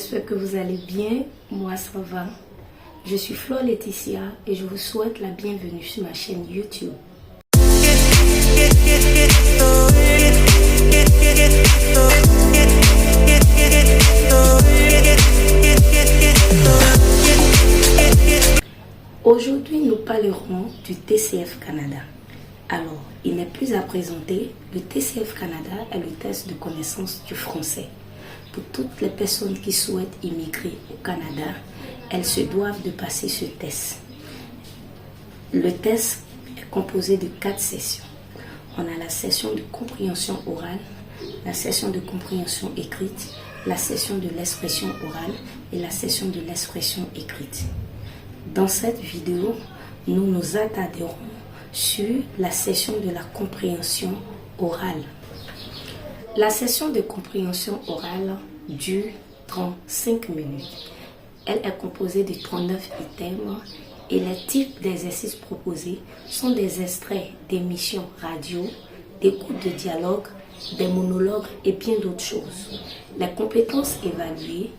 j'espère que vous allez bien. Moi, ça va. Je suis Flore Laetitia et je vous souhaite la bienvenue sur ma chaîne YouTube. Aujourd'hui, nous parlerons du TCF Canada. Alors, il n'est plus à présenter, le TCF Canada est le test de connaissance du français. Pour toutes les personnes qui souhaitent immigrer au Canada, elles se doivent de passer ce test. Le test est composé de 4 sessions. On a la session de compréhension orale, la session de compréhension écrite, la session de l'expression orale et la session de l'expression écrite. Dans cette vidéo, nous nous attarderons sur la session de la compréhension orale. La session de compréhension orale dure 35 minutes. Elle est composée de 39 items et les types d'exercices proposés sont des extraits d'émissions radio, d'écoute de dialogue, des monologues et bien d'autres choses. Les compétences évaluées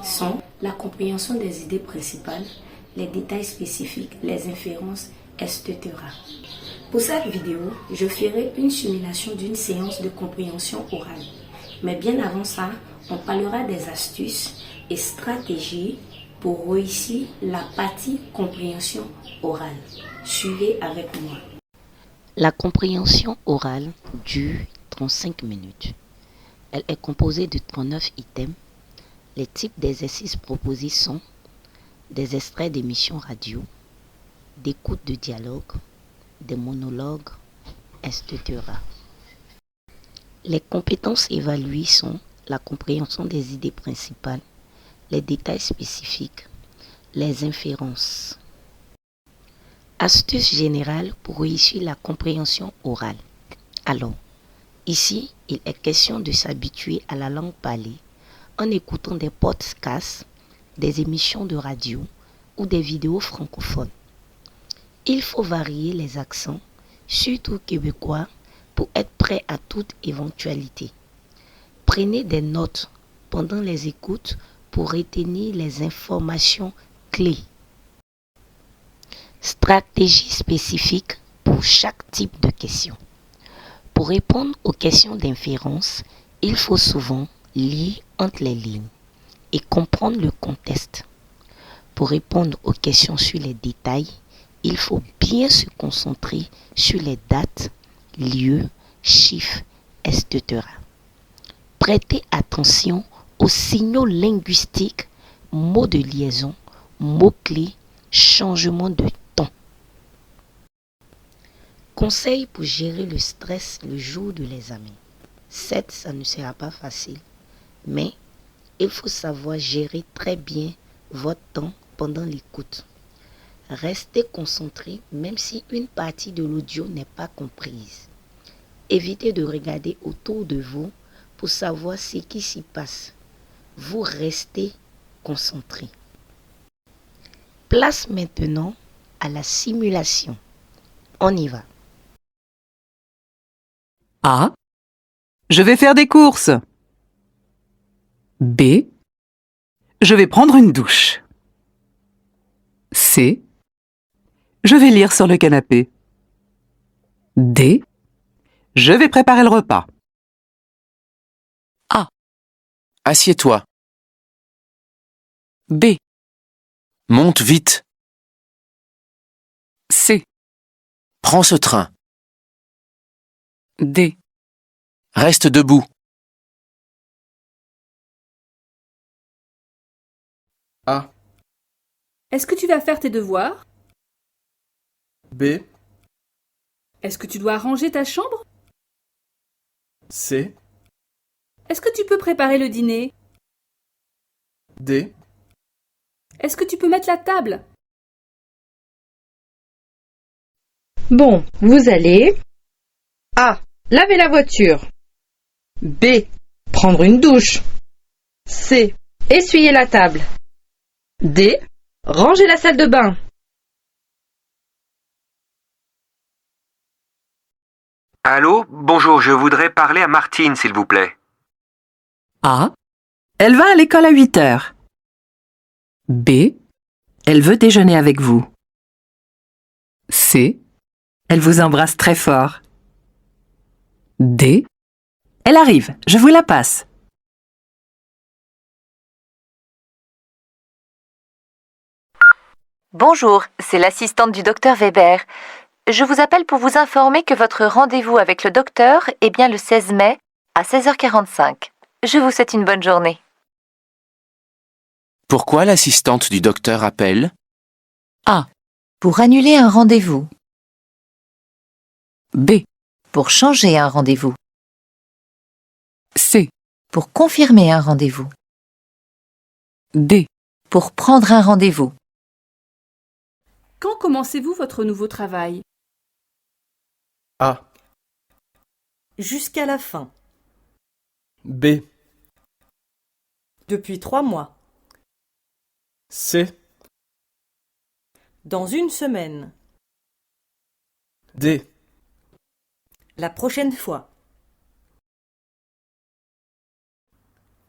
sont la compréhension des idées principales, les détails spécifiques, les inférences, etc. Pour cette vidéo, je ferai une simulation d'une séance de compréhension orale. Mais bien avant ça, on parlera des astuces et stratégies pour réussir la partie compréhension orale. Suivez avec moi. La compréhension orale dure 35 minutes. Elle est composée de 39 items. Les types d'exercices proposés sont des extraits d'émissions radio, d'écoute de dialogue, des monologues, etc. Les compétences évaluées sont la compréhension des idées principales, les détails spécifiques, les inférences. Astuces générales pour réussir la compréhension orale. Alors, ici, il est question de s'habituer à la langue parlée en écoutant des podcasts, des émissions de radio ou des vidéos francophones. Il faut varier les accents, surtout québécois, pour être prêt à toute éventualité. Prenez des notes pendant les écoutes pour retenir les informations clés. Stratégie spécifique pour chaque type de question. Pour répondre aux questions d'inférence, il faut souvent lire entre les lignes et comprendre le contexte. Pour répondre aux questions sur les détails, il faut bien se concentrer sur les dates, lieux, chiffres, etc. Prêtez attention aux signaux linguistiques, mots de liaison, mots-clés, changement de ton. Conseil pour gérer le stress le jour de l'examen. Certes, ça ne sera pas facile, mais il faut savoir gérer très bien votre temps pendant l'écoute. Restez concentré même si une partie de l'audio n'est pas comprise. Évitez de regarder autour de vous pour savoir ce qui s'y passe. Vous restez concentré. Place maintenant à la simulation. On y va. A. Je vais faire des courses. B. Je vais prendre une douche. C. Je vais lire sur le canapé. D. Je vais préparer le repas. A. Assieds-toi. B. Monte vite. C. Prends ce train. D. Reste debout. A. Est-ce que tu vas faire tes devoirs? B. Est-ce que tu dois ranger ta chambre? C. Est-ce que tu peux préparer le dîner? D. Est-ce que tu peux mettre la table? Bon, vous allez A. Laver la voiture. B. Prendre une douche. C. Essuyer la table. D. Ranger la salle de bain. Allô, bonjour, je voudrais parler à Martine, s'il vous plaît. A. Elle va à l'école à 8 heures. B. Elle veut déjeuner avec vous. C. Elle vous embrasse très fort. D. Elle arrive, je vous la passe. Bonjour, c'est l'assistante du docteur Weber. Je vous appelle pour vous informer que votre rendez-vous avec le docteur est bien le 16 mai à 16h45. Je vous souhaite une bonne journée. Pourquoi l'assistante du docteur appelle? A. Pour annuler un rendez-vous. B. Pour changer un rendez-vous. C. Pour confirmer un rendez-vous. D. Pour prendre un rendez-vous. Quand commencez-vous votre nouveau travail? A. Jusqu'à la fin. B. Depuis 3 mois. C. Dans une semaine. D. La prochaine fois.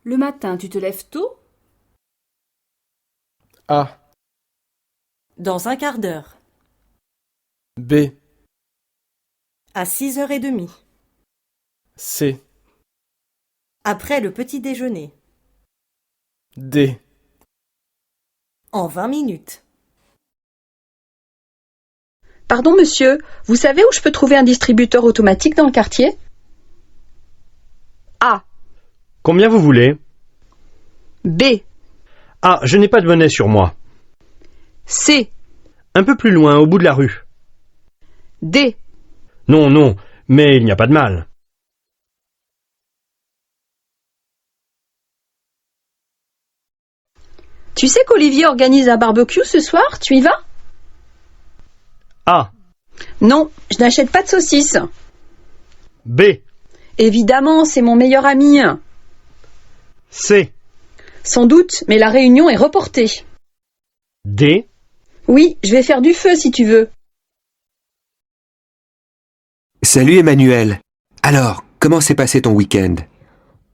Le matin, tu te lèves tôt? A. Dans un quart d'heure. B. À 6h30. C. Après le petit déjeuner. D. En 20 minutes. Pardon, monsieur, vous savez où je peux trouver un distributeur automatique dans le quartier? A. Combien vous voulez? B. Ah, je n'ai pas de monnaie sur moi. C. Un peu plus loin, au bout de la rue. D. Non, non, mais il n'y a pas de mal. Tu sais qu'Olivier organise un barbecue ce soir? Tu y vas? A. Non, je n'achète pas de saucisses. B. Évidemment, c'est mon meilleur ami. C. Sans doute, mais la réunion est reportée. D. Oui, je vais faire du feu si tu veux. Salut Emmanuel. Alors, comment s'est passé ton week-end?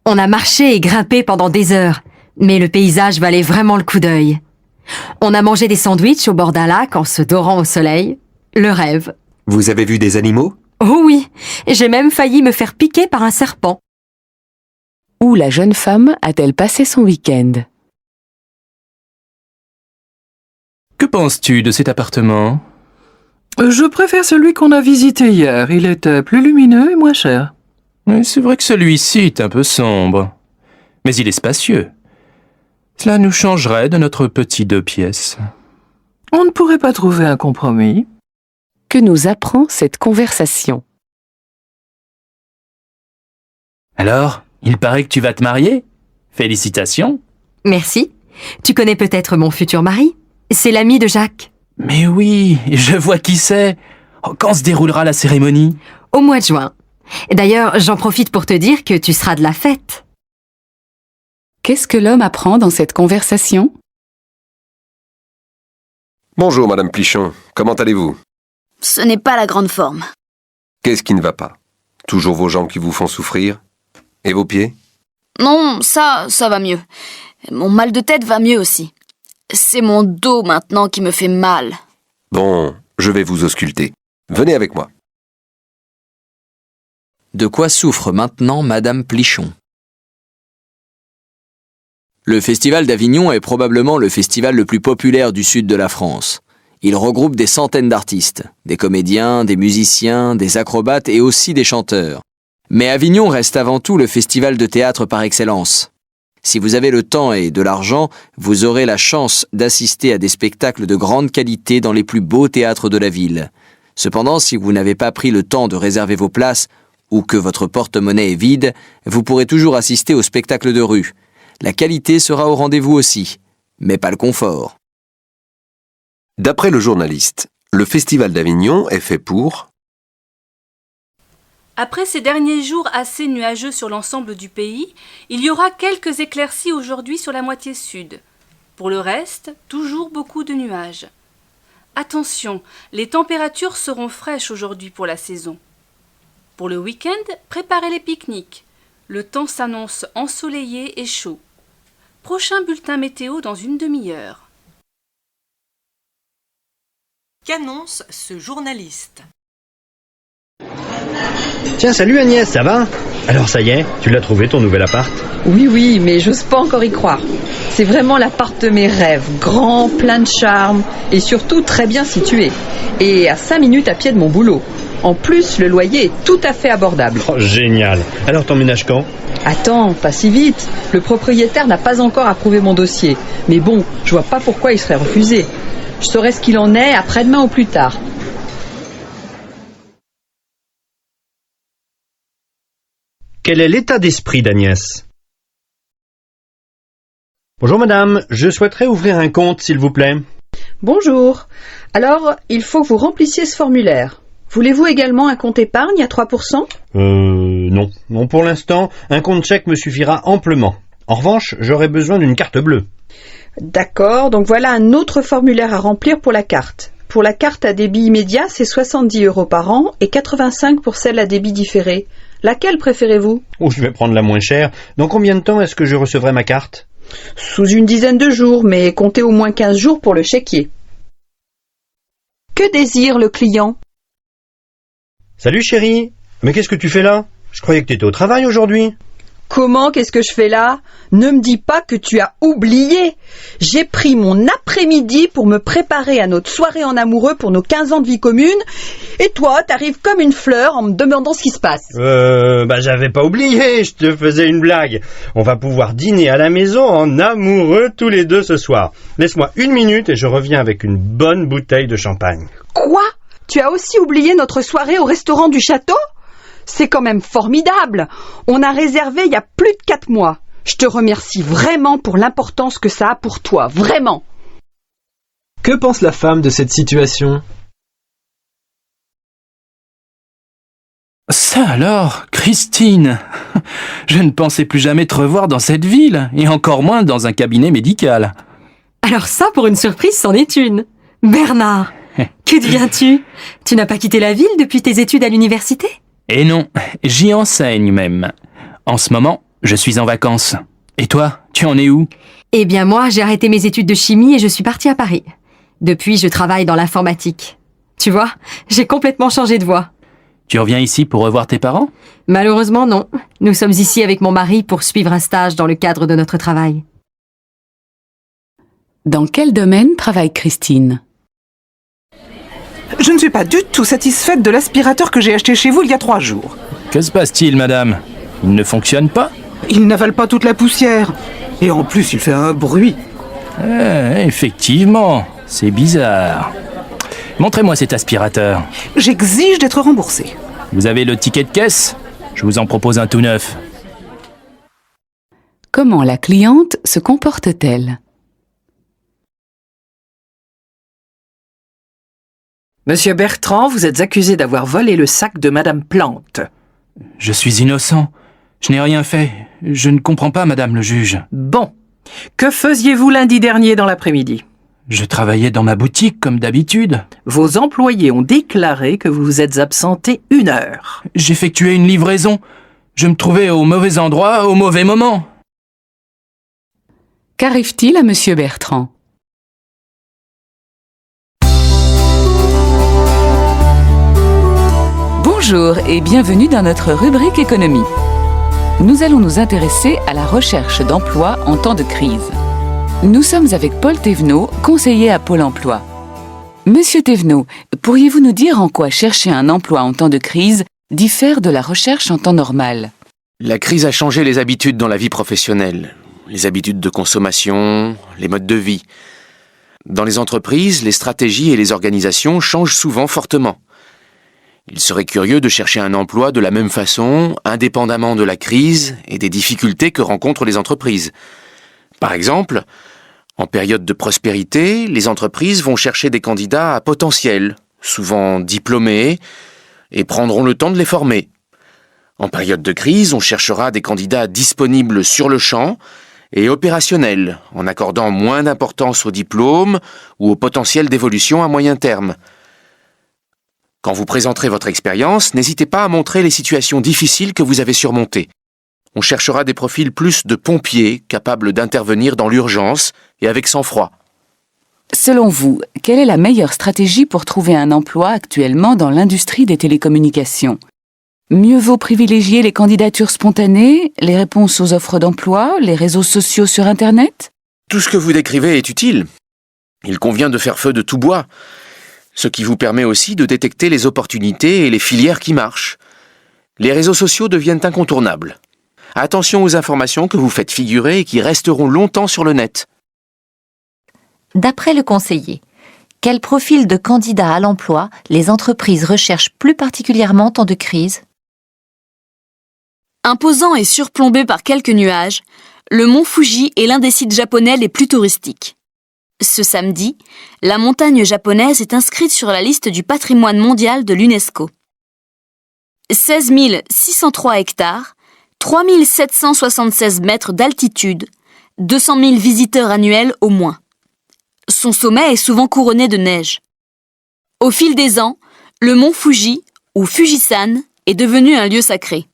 On a marché et grimpé pendant des heures, mais le paysage valait vraiment le coup d'œil. On a mangé des sandwichs au bord d'un lac en se dorant au soleil. Le rêve. Vous avez vu des animaux? Oh oui, j'ai même failli me faire piquer par un serpent. Où la jeune femme a-t-elle passé son week-end? Que penses-tu de cet appartement? Je préfère celui qu'on a visité hier. Il était plus lumineux et moins cher. Oui, c'est vrai que celui-ci est un peu sombre. Mais il est spacieux. Cela nous changerait de notre petit 2 pièces. On ne pourrait pas trouver un compromis. Que nous apprend cette conversation? Alors, il paraît que tu vas te marier? Félicitations. Merci. Tu connais peut-être mon futur mari? C'est l'ami de Jacques. Mais oui, je vois qui c'est. Oh, quand se déroulera la cérémonie? Au mois de juin. D'ailleurs, j'en profite pour te dire que tu seras de la fête. Qu'est-ce que l'homme apprend dans cette conversation? Bonjour, Madame Plichon. Comment allez-vous? Ce n'est pas la grande forme. Qu'est-ce qui ne va pas? Toujours vos jambes qui vous font souffrir? Et vos pieds? Non, ça va mieux. Mon mal de tête va mieux aussi. C'est mon dos maintenant qui me fait mal. Bon, je vais vous ausculter. Venez avec moi. De quoi souffre maintenant Madame Plichon? Le Festival d'Avignon est probablement le festival le plus populaire du sud de la France. Il regroupe des centaines d'artistes, des comédiens, des musiciens, des acrobates et aussi des chanteurs. Mais Avignon reste avant tout le festival de théâtre par excellence. Si vous avez le temps et de l'argent, vous aurez la chance d'assister à des spectacles de grande qualité dans les plus beaux théâtres de la ville. Cependant, si vous n'avez pas pris le temps de réserver vos places ou que votre porte-monnaie est vide, vous pourrez toujours assister aux spectacles de rue. La qualité sera au rendez-vous aussi, mais pas le confort. D'après le journaliste, le Festival d'Avignon est fait pour... Après ces derniers jours assez nuageux sur l'ensemble du pays, il y aura quelques éclaircies aujourd'hui sur la moitié sud. Pour le reste, toujours beaucoup de nuages. Attention, les températures seront fraîches aujourd'hui pour la saison. Pour le week-end, préparez les pique-niques. Le temps s'annonce ensoleillé et chaud. Prochain bulletin météo dans une demi-heure. Qu'annonce ce journaliste? Tiens, salut Agnès, ça va? Alors ça y est, tu l'as trouvé ton nouvel appart? Oui, mais j'ose pas encore y croire. C'est vraiment l'appart de mes rêves, grand, plein de charme et surtout très bien situé. Et à 5 minutes à pied de mon boulot. En plus, le loyer est tout à fait abordable. Oh, génial. Alors t'emménages quand? Attends, pas si vite. Le propriétaire n'a pas encore approuvé mon dossier. Mais bon, je vois pas pourquoi il serait refusé. Je saurai ce qu'il en est après-demain ou plus tard. Quel est l'état d'esprit d'Agnès? Bonjour madame, je souhaiterais ouvrir un compte s'il vous plaît. Bonjour. Alors, il faut que vous remplissiez ce formulaire. Voulez-vous également un compte épargne à 3%? Non. Non, pour l'instant, un compte chèque me suffira amplement. En revanche, j'aurais besoin d'une carte bleue. D'accord, donc voilà un autre formulaire à remplir pour la carte. Pour la carte à débit immédiat, c'est 70 € par an et 85 pour celle à débit différé. Laquelle préférez-vous? Oh, je vais prendre la moins chère. Dans combien de temps est-ce que je recevrai ma carte? Sous une dizaine de jours, mais comptez au moins 15 jours pour le chéquier. Que désire le client? Salut chérie, mais qu'est-ce que tu fais là? Je croyais que tu étais au travail aujourd'hui. Comment, qu'est-ce que je fais là? Ne me dis pas que tu as oublié. J'ai pris mon après-midi pour me préparer à notre soirée en amoureux pour nos 15 ans de vie commune. Et toi, t'arrives comme une fleur en me demandant ce qui se passe. J'avais pas oublié, je te faisais une blague. On va pouvoir dîner à la maison en amoureux tous les deux ce soir. Laisse-moi 1 minute et je reviens avec une bonne bouteille de champagne. Quoi? Tu as aussi oublié notre soirée au restaurant du château? C'est quand même formidable. On a réservé il y a plus de 4 mois. Je te remercie vraiment pour l'importance que ça a pour toi, vraiment. Que pense la femme de cette situation? Ça alors, Christine! Je ne pensais plus jamais te revoir dans cette ville, et encore moins dans un cabinet médical. Alors ça, pour une surprise, c'en est une. Bernard, que deviens-tu? Tu n'as pas quitté la ville depuis tes études à l'université? Et non, j'y enseigne même. En ce moment, je suis en vacances. Et toi, tu en es où? Eh bien moi, j'ai arrêté mes études de chimie et je suis partie à Paris. Depuis, je travaille dans l'informatique. Tu vois, j'ai complètement changé de voie. Tu reviens ici pour revoir tes parents? Malheureusement, non. Nous sommes ici avec mon mari pour suivre un stage dans le cadre de notre travail. Dans quel domaine travaille Christine? Je ne suis pas du tout satisfaite de l'aspirateur que j'ai acheté chez vous il y a 3 jours. Que se passe-t-il, madame? Il ne fonctionne pas? Il n'avale pas toute la poussière. Et en plus, il fait un bruit. Effectivement, c'est bizarre. Montrez-moi cet aspirateur. J'exige d'être remboursé. Vous avez le ticket de caisse? Je vous en propose un tout neuf. Comment la cliente se comporte-t-elle? Monsieur Bertrand, vous êtes accusé d'avoir volé le sac de Madame Plante. Je suis innocent. Je n'ai rien fait. Je ne comprends pas, madame le juge. Bon. Que faisiez-vous lundi dernier dans l'après-midi? Je travaillais dans ma boutique comme d'habitude. Vos employés ont déclaré que vous vous êtes absenté 1 heure. J'effectuais une livraison. Je me trouvais au mauvais endroit, au mauvais moment. Qu'arrive-t-il à monsieur Bertrand? Bonjour et bienvenue dans notre rubrique économie. Nous allons nous intéresser à la recherche d'emploi en temps de crise. Nous sommes avec Paul Thévenot, conseiller à Pôle emploi. Monsieur Thévenot, pourriez-vous nous dire en quoi chercher un emploi en temps de crise diffère de la recherche en temps normal? La crise a changé les habitudes dans la vie professionnelle, les habitudes de consommation, les modes de vie. Dans les entreprises, les stratégies et les organisations changent souvent fortement. Il serait curieux de chercher un emploi de la même façon, indépendamment de la crise et des difficultés que rencontrent les entreprises. Par exemple, en période de prospérité, les entreprises vont chercher des candidats à potentiel, souvent diplômés, et prendront le temps de les former. En période de crise, on cherchera des candidats disponibles sur le champ et opérationnels, en accordant moins d'importance au diplôme ou au potentiel d'évolution à moyen terme. Quand vous présenterez votre expérience, n'hésitez pas à montrer les situations difficiles que vous avez surmontées. On cherchera des profils plus de pompiers, capables d'intervenir dans l'urgence et avec sang-froid. Selon vous, quelle est la meilleure stratégie pour trouver un emploi actuellement dans l'industrie des télécommunications? Mieux vaut privilégier les candidatures spontanées, les réponses aux offres d'emploi, les réseaux sociaux sur Internet? Tout ce que vous décrivez est utile. Il convient de faire feu de tout bois, ce qui vous permet aussi de détecter les opportunités et les filières qui marchent. Les réseaux sociaux deviennent incontournables. Attention aux informations que vous faites figurer et qui resteront longtemps sur le net. D'après le conseiller, quel profil de candidat à l'emploi les entreprises recherchent plus particulièrement en temps de crise? Imposant et surplombé par quelques nuages, le mont Fuji est l'un des sites japonais les plus touristiques. Ce samedi, la montagne japonaise est inscrite sur la liste du patrimoine mondial de l'UNESCO. 16 603 hectares, 3 776 mètres d'altitude, 200 000 visiteurs annuels au moins. Son sommet est souvent couronné de neige. Au fil des ans, le mont Fuji, ou Fujisan, est devenu un lieu sacré.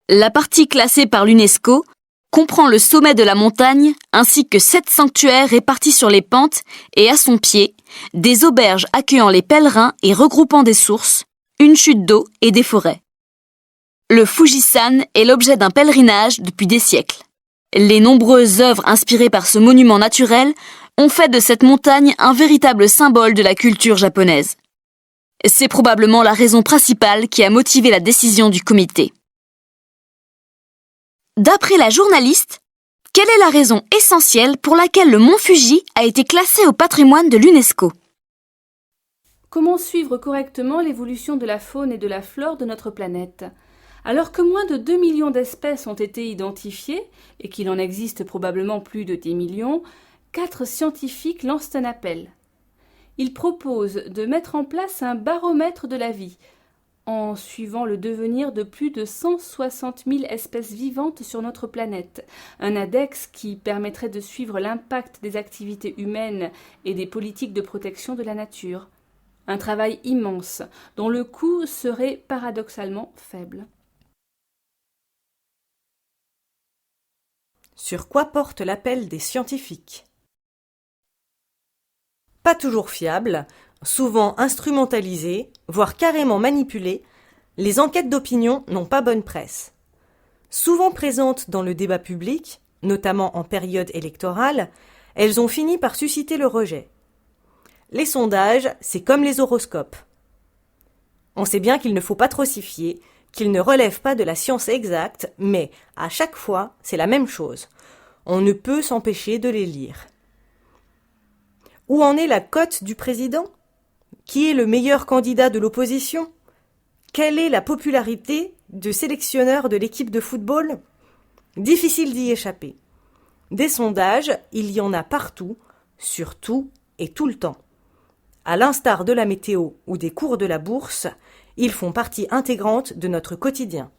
La partie classée par l'UNESCO comprend le sommet de la montagne ainsi que 7 sanctuaires répartis sur les pentes et à son pied, des auberges accueillant les pèlerins et regroupant des sources, une chute d'eau et des forêts. Le Fujisan est l'objet d'un pèlerinage depuis des siècles. Les nombreuses œuvres inspirées par ce monument naturel ont fait de cette montagne un véritable symbole de la culture japonaise. C'est probablement la raison principale qui a motivé la décision du comité. D'après la journaliste, quelle est la raison essentielle pour laquelle le mont Fuji a été classé au patrimoine de l'UNESCO? Comment suivre correctement l'évolution de la faune et de la flore de notre planète? Alors que moins de 2 millions d'espèces ont été identifiées, et qu'il en existe probablement plus de 10 millions, 4 scientifiques lancent un appel. Ils proposent de mettre en place un baromètre de la vie, en suivant le devenir de plus de 160 000 espèces vivantes sur notre planète, un index qui permettrait de suivre l'impact des activités humaines et des politiques de protection de la nature. Un travail immense, dont le coût serait paradoxalement faible. Sur quoi porte l'appel des scientifiques? Pas toujours fiables, souvent instrumentalisées, voire carrément manipulées, les enquêtes d'opinion n'ont pas bonne presse. Souvent présentes dans le débat public, notamment en période électorale, elles ont fini par susciter le rejet. Les sondages, c'est comme les horoscopes. On sait bien qu'il ne faut pas trop s'y fier, qu'ils ne relèvent pas de la science exacte, mais à chaque fois, c'est la même chose. On ne peut s'empêcher de les lire. Où en est la cote du président? Qui est le meilleur candidat de l'opposition? Quelle est la popularité de sélectionneur de l'équipe de football? Difficile d'y échapper. Des sondages, il y en a partout, sur tout et tout le temps. À l'instar de la météo ou des cours de la bourse, ils font partie intégrante de notre quotidien.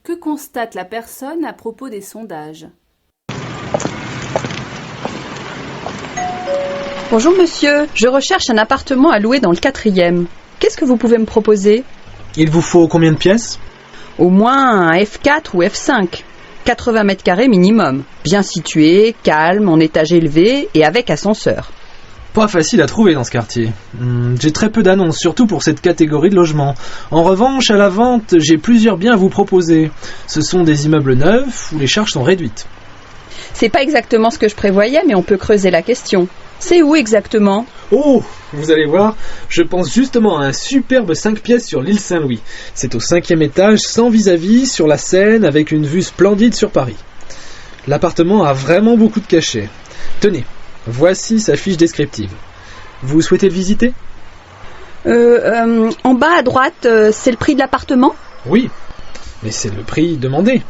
Que constate la personne à propos des sondages? Bonjour monsieur, je recherche un appartement à louer dans le 4e. Qu'est-ce que vous pouvez me proposer? Il vous faut combien de pièces? Au moins un F4 ou F5. 80 mètres carrés minimum. Bien situé, calme, en étage élevé et avec ascenseur. Pas facile à trouver dans ce quartier. J'ai très peu d'annonces, surtout pour cette catégorie de logement. En revanche, à la vente, j'ai plusieurs biens à vous proposer. Ce sont des immeubles neufs où les charges sont réduites. C'est pas exactement ce que je prévoyais, mais on peut creuser la question. C'est où exactement? Oh, vous allez voir, je pense justement à un superbe 5 pièces sur l'île Saint-Louis. C'est au 5e étage, sans vis-à-vis, sur la Seine, avec une vue splendide sur Paris. L'appartement a vraiment beaucoup de cachet. Tenez, voici sa fiche descriptive. Vous souhaitez le visiter? En bas à droite, c'est le prix de l'appartement? Oui, mais c'est le prix demandé.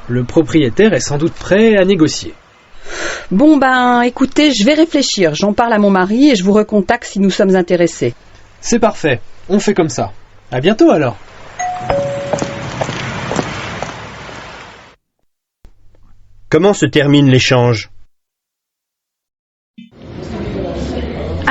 Le propriétaire est sans doute prêt à négocier. Bon ben, écoutez, je vais réfléchir. J'en parle à mon mari et je vous recontacte si nous sommes intéressés. C'est parfait, on fait comme ça. À bientôt alors. Comment se termine l'échange?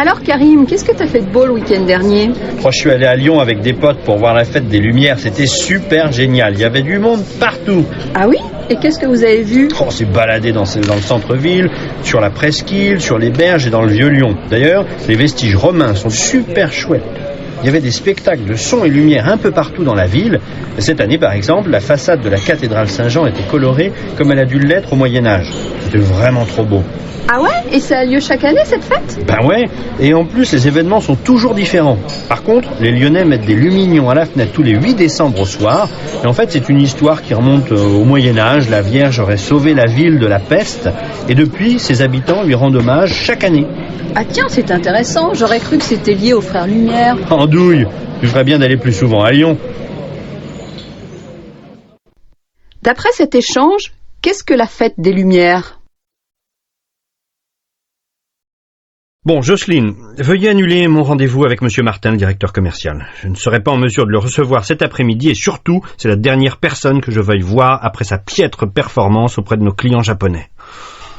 Alors Karim, qu'est-ce que t'as fait de beau le week-end dernier? Je suis allé à Lyon avec des potes pour voir la fête des Lumières. C'était super génial. Il y avait du monde partout. Ah oui? Et qu'est-ce que vous avez vu? On s'est baladé dans le centre-ville, sur la presqu'île, sur les berges et dans le vieux Lyon. D'ailleurs, les vestiges romains sont super chouettes. Il y avait des spectacles de son et lumière un peu partout dans la ville. Cette année, par exemple, la façade de la cathédrale Saint-Jean était colorée comme elle a dû l'être au Moyen-Âge. C'était vraiment trop beau. Ah ouais? Et ça a lieu chaque année cette fête? Ben ouais, et en plus les événements sont toujours différents. Par contre, les Lyonnais mettent des lumignons à la fenêtre tous les 8 décembre au soir. Et en fait, c'est une histoire qui remonte au Moyen-Âge. La Vierge aurait sauvé la ville de la peste. Et depuis, ses habitants lui rendent hommage chaque année. Ah tiens, c'est intéressant. J'aurais cru que c'était lié aux frères Lumière. Andouille, tu ferais bien d'aller plus souvent à Lyon. D'après cet échange, qu'est-ce que la fête des Lumières? Bon, Jocelyne, veuillez annuler mon rendez-vous avec Monsieur Martin, le directeur commercial. Je ne serai pas en mesure de le recevoir cet après-midi et surtout, c'est la dernière personne que je veuille voir après sa piètre performance auprès de nos clients japonais.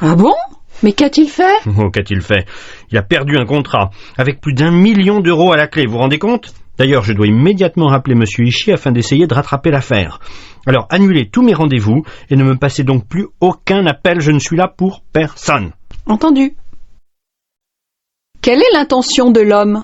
Ah bon? Mais qu'a-t-il fait? Oh, qu'a-t-il fait? Il a perdu un contrat, avec plus d'1 million d'euros à la clé, vous vous rendez compte? D'ailleurs, je dois immédiatement rappeler Monsieur Ishii afin d'essayer de rattraper l'affaire. Alors, annulez tous mes rendez-vous et ne me passez donc plus aucun appel, je ne suis là pour personne. Entendu. Quelle est l'intention de l'homme?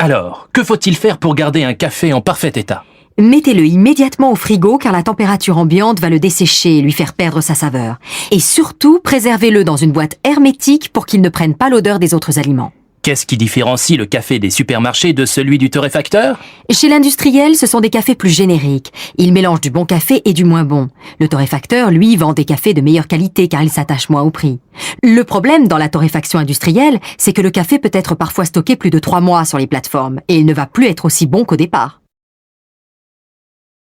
Alors, que faut-il faire pour garder un café en parfait état? Mettez-le immédiatement au frigo car la température ambiante va le dessécher et lui faire perdre sa saveur. Et surtout, préservez-le dans une boîte hermétique pour qu'il ne prenne pas l'odeur des autres aliments. Qu'est-ce qui différencie le café des supermarchés de celui du torréfacteur? Chez l'industriel, ce sont des cafés plus génériques. Ils mélangent du bon café et du moins bon. Le torréfacteur, lui, vend des cafés de meilleure qualité car il s'attache moins au prix. Le problème dans la torréfaction industrielle, c'est que le café peut être parfois stocké plus de 3 mois sur les plateformes et il ne va plus être aussi bon qu'au départ.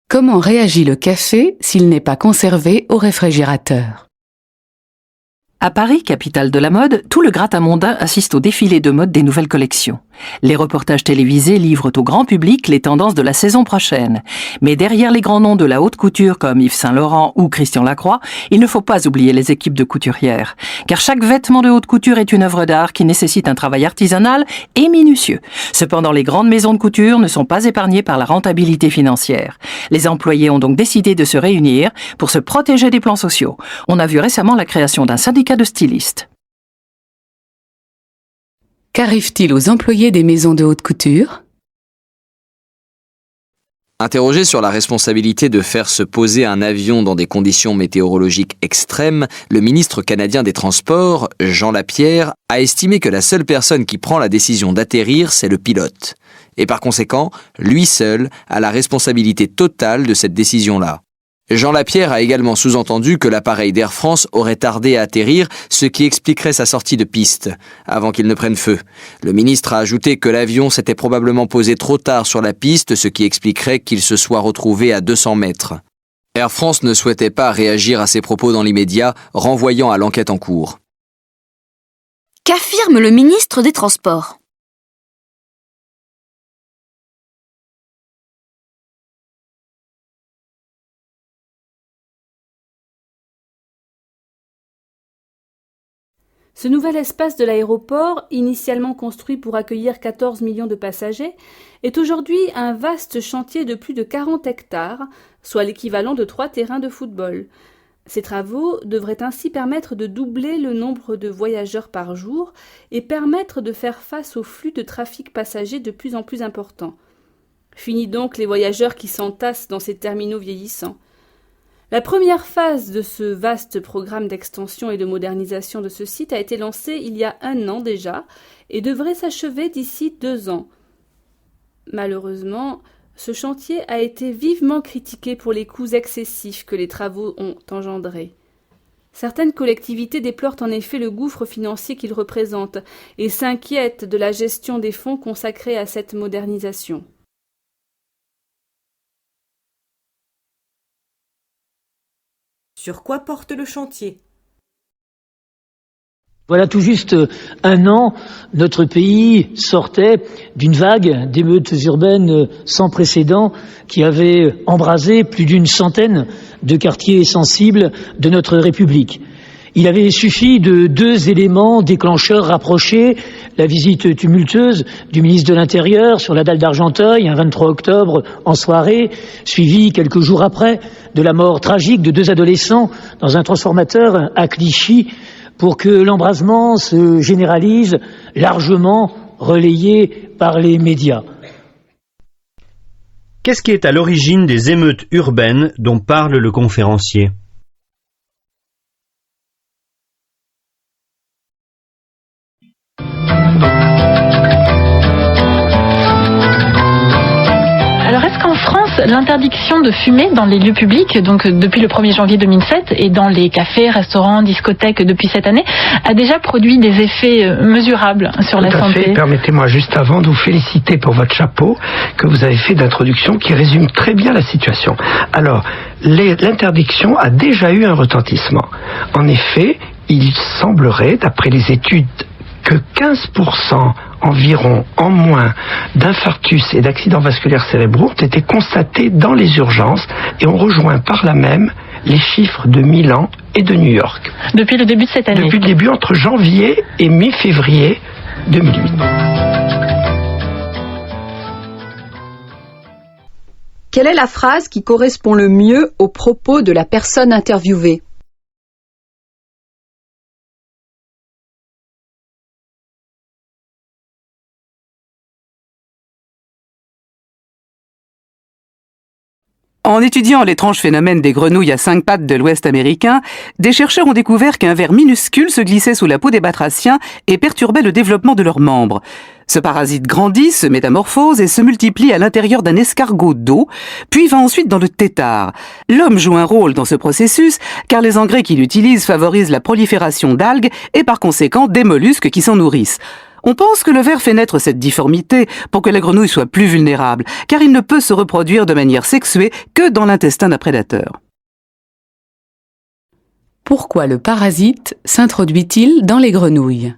Comment réagit le café s'il n'est pas conservé au réfrigérateur? À Paris, capitale de la mode, tout le gratin mondain assiste au défilé de mode des nouvelles collections. Les reportages télévisés livrent au grand public les tendances de la saison prochaine. Mais derrière les grands noms de la haute couture comme Yves Saint Laurent ou Christian Lacroix, il ne faut pas oublier les équipes de couturières. Car chaque vêtement de haute couture est une œuvre d'art qui nécessite un travail artisanal et minutieux. Cependant, les grandes maisons de couture ne sont pas épargnées par la rentabilité financière. Les employés ont donc décidé de se réunir pour se protéger des plans sociaux. On a vu récemment la création d'un syndicat de stylistes. Qu'arrive-t-il aux employés des maisons de haute couture? Interrogé sur la responsabilité de faire se poser un avion dans des conditions météorologiques extrêmes, le ministre canadien des Transports, Jean Lapierre, a estimé que la seule personne qui prend la décision d'atterrir, c'est le pilote. Et par conséquent, lui seul a la responsabilité totale de cette décision-là. Jean Lapierre a également sous-entendu que l'appareil d'Air France aurait tardé à atterrir, ce qui expliquerait sa sortie de piste, avant qu'il ne prenne feu. Le ministre a ajouté que l'avion s'était probablement posé trop tard sur la piste, ce qui expliquerait qu'il se soit retrouvé à 200 mètres. Air France ne souhaitait pas réagir à ces propos dans l'immédiat, renvoyant à l'enquête en cours. Qu'affirme le ministre des Transports? Ce nouvel espace de l'aéroport, initialement construit pour accueillir 14 millions de passagers, est aujourd'hui un vaste chantier de plus de 40 hectares, soit l'équivalent de 3 terrains de football. Ces travaux devraient ainsi permettre de doubler le nombre de voyageurs par jour et permettre de faire face au flux de trafic passager de plus en plus important. Fini donc les voyageurs qui s'entassent dans ces terminaux vieillissants. La première phase de ce vaste programme d'extension et de modernisation de ce site a été lancée il y a 1 an déjà et devrait s'achever d'ici 2 ans. Malheureusement, ce chantier a été vivement critiqué pour les coûts excessifs que les travaux ont engendrés. Certaines collectivités déplorent en effet le gouffre financier qu'il représente et s'inquiètent de la gestion des fonds consacrés à cette modernisation. Sur quoi porte le chantier? Voilà tout juste 1 an, notre pays sortait d'une vague d'émeutes urbaines sans précédent qui avait embrasé plus d'100 de quartiers sensibles de notre République. Il avait suffi de 2 éléments déclencheurs rapprochés, la visite tumultueuse du ministre de l'Intérieur sur la dalle d'Argenteuil un 23 octobre en soirée, suivie quelques jours après de la mort tragique de 2 adolescents dans un transformateur à Clichy, pour que l'embrasement se généralise, largement relayé par les médias. Qu'est-ce qui est à l'origine des émeutes urbaines dont parle le conférencier ? Alors, est-ce qu'en France, l'interdiction de fumer dans les lieux publics, donc depuis le 1er janvier 2007, et dans les cafés, restaurants, discothèques depuis cette année, a déjà produit des effets mesurables sur la santé ? Permettez-moi juste avant de vous féliciter pour votre chapeau que vous avez fait d'introduction qui résume très bien la situation. Alors, l'interdiction a déjà eu un retentissement. En effet, il semblerait, d'après les études, que 15% environ en moins d'infarctus et d'accidents vasculaires cérébraux ont été constatés dans les urgences et on rejoint par là même les chiffres de Milan et de New York. Depuis le début de cette année ? Depuis le début, entre janvier et mi-février 2008. Quelle est la phrase qui correspond le mieux aux propos de la personne interviewée ? En étudiant l'étrange phénomène des grenouilles à 5 pattes de l'Ouest américain, des chercheurs ont découvert qu'un ver minuscule se glissait sous la peau des batraciens et perturbait le développement de leurs membres. Ce parasite grandit, se métamorphose et se multiplie à l'intérieur d'un escargot d'eau, puis va ensuite dans le tétard. L'homme joue un rôle dans ce processus, car les engrais qu'il utilise favorisent la prolifération d'algues et par conséquent des mollusques qui s'en nourrissent. On pense que le ver fait naître cette difformité pour que la grenouille soit plus vulnérable, car il ne peut se reproduire de manière sexuée que dans l'intestin d'un prédateur. Pourquoi le parasite s'introduit-il dans les grenouilles ?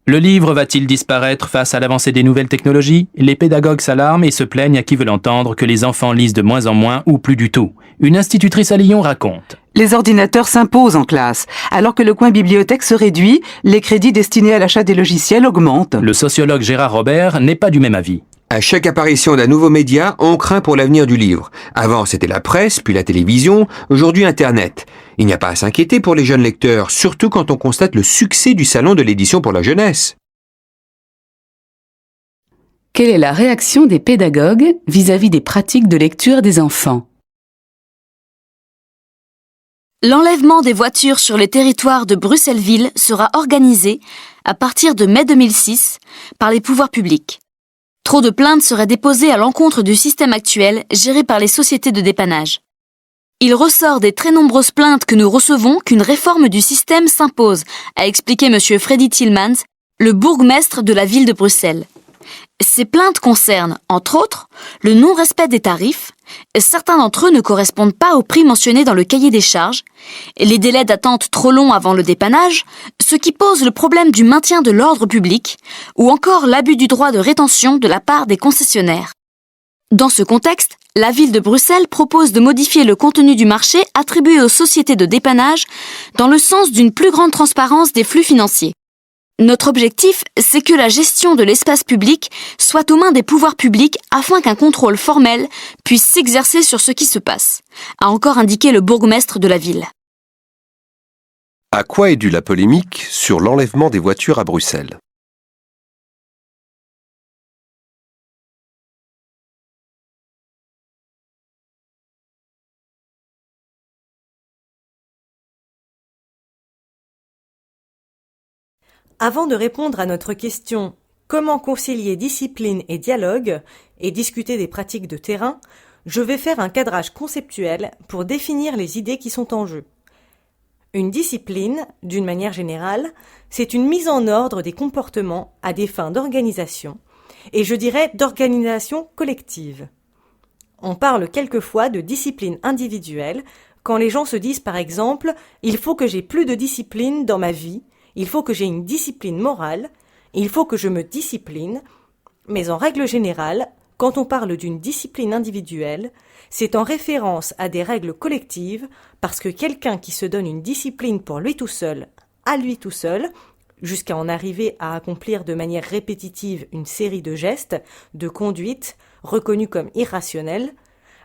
Le livre va-t-il disparaître face à l'avancée des nouvelles technologies ? Les pédagogues s'alarment et se plaignent à qui veut l'entendre que les enfants lisent de moins en moins ou plus du tout. Une institutrice à Lyon raconte. Les ordinateurs s'imposent en classe. Alors que le coin bibliothèque se réduit, les crédits destinés à l'achat des logiciels augmentent. Le sociologue Gérard Robert n'est pas du même avis. À chaque apparition d'un nouveau média, on craint pour l'avenir du livre. Avant, c'était la presse, puis la télévision, aujourd'hui Internet. Il n'y a pas à s'inquiéter pour les jeunes lecteurs, surtout quand on constate le succès du salon de l'édition pour la jeunesse. Quelle est la réaction des pédagogues vis-à-vis des pratiques de lecture des enfants ? L'enlèvement des voitures sur les territoires de Bruxelles-Ville sera organisé, à partir de mai 2006, par les pouvoirs publics. Trop de plaintes seraient déposées à l'encontre du système actuel géré par les sociétés de dépannage. Il ressort des très nombreuses plaintes que nous recevons qu'une réforme du système s'impose, a expliqué M. Freddy Tillmans, le bourgmestre de la ville de Bruxelles. Ces plaintes concernent, entre autres, le non-respect des tarifs. Certains d'entre eux ne correspondent pas au prix mentionné dans le cahier des charges, les délais d'attente trop longs avant le dépannage, ce qui pose le problème du maintien de l'ordre public, ou encore l'abus du droit de rétention de la part des concessionnaires. Dans ce contexte, la ville de Bruxelles propose de modifier le contenu du marché attribué aux sociétés de dépannage dans le sens d'une plus grande transparence des flux financiers. Notre objectif, c'est que la gestion de l'espace public soit aux mains des pouvoirs publics afin qu'un contrôle formel puisse s'exercer sur ce qui se passe, a encore indiqué le bourgmestre de la ville. À quoi est due la polémique sur l'enlèvement des voitures à Bruxelles ? Avant de répondre à notre question « Comment concilier discipline et dialogue ?» et discuter des pratiques de terrain, je vais faire un cadrage conceptuel pour définir les idées qui sont en jeu. Une discipline, d'une manière générale, c'est une mise en ordre des comportements à des fins d'organisation, et je dirais d'organisation collective. On parle quelquefois de discipline individuelle quand les gens se disent par exemple « Il faut que j'ai plus de discipline dans ma vie », il faut que j'ai une discipline morale, il faut que je me discipline, mais en règle générale, Quand on parle d'une discipline individuelle, c'est en référence à des règles collectives parce que quelqu'un qui se donne une discipline pour lui tout seul, à lui tout seul, jusqu'à en arriver à accomplir de manière répétitive une série de gestes, de conduites, reconnus comme irrationnels,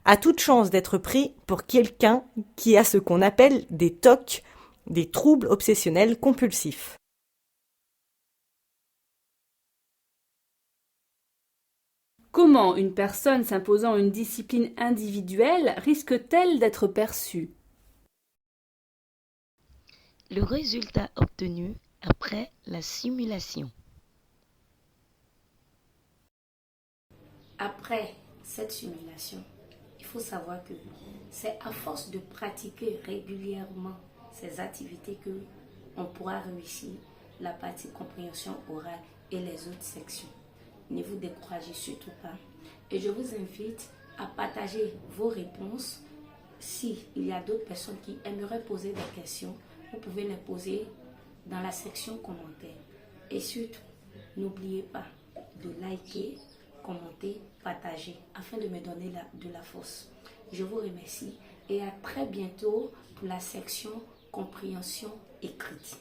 a toute chance d'être pris pour quelqu'un qui a ce qu'on appelle des TOC, des troubles obsessionnels compulsifs. Comment une personne s'imposant une discipline individuelle risque-t-elle d'être perçue? Le résultat obtenu après la simulation. Après cette simulation, il faut savoir que c'est à force de pratiquer régulièrement ces activités que on pourra réussir la partie compréhension orale et les autres sections. Ne vous découragez surtout pas et je vous invite à partager vos réponses. S'il y a d'autres personnes qui aimeraient poser des questions, vous pouvez les poser dans la section commentaires. Et surtout, n'oubliez pas de liker, commenter, partager afin de me donner de la force. Je vous remercie et à très bientôt pour la section compréhension écrite.